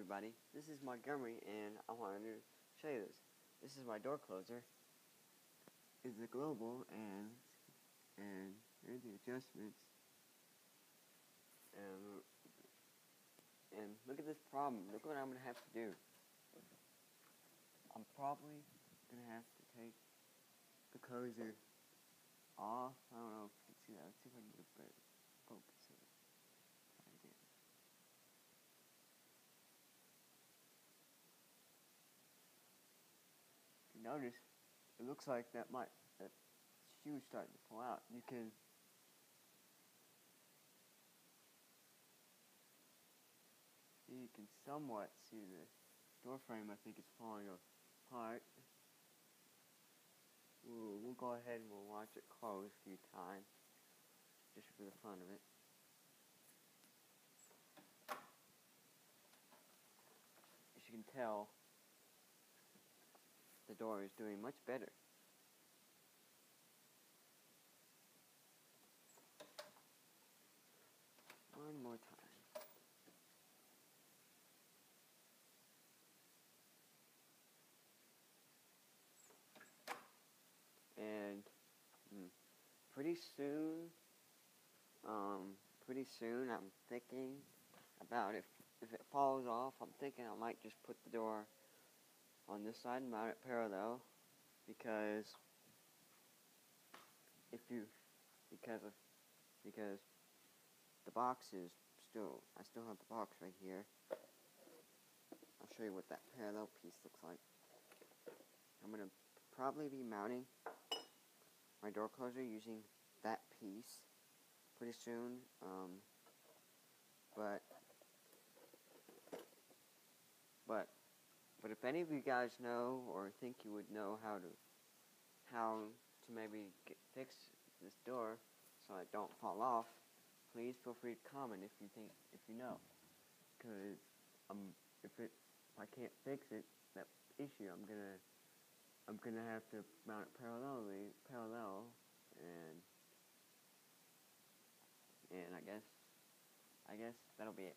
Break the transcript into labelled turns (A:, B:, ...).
A: everybody, this is Montgomery and I wanted to show you this. This is my door closer. It's a global and here's the adjustments. And look at this problem. Look what I'm going to have to do. I'm probably going to have to take the closer off. I don't know if you can see that. Let's see if I can get a better focus of it. Try it again. If you notice, it looks like that shoe's starting to pull out. You can somewhat see the door frame. I think is falling apart. We'll go ahead and we'll watch it close a few times, just for the fun of it. As you can tell, the door is doing much better. One more time. And pretty soon I'm thinking about if it falls off, I'm thinking I might just put the door on this side and mount it parallel, because because the box is I still have the box right here. I'll show you what that parallel piece looks like. I'm gonna probably be mounting my door closer using that piece pretty soon, but if any of you guys know or think you would know how to maybe fix this door so it don't fall off, please feel free to comment if you know, because if I can't fix it, that issue, I'm gonna have to mount it parallel, and I guess that'll be it.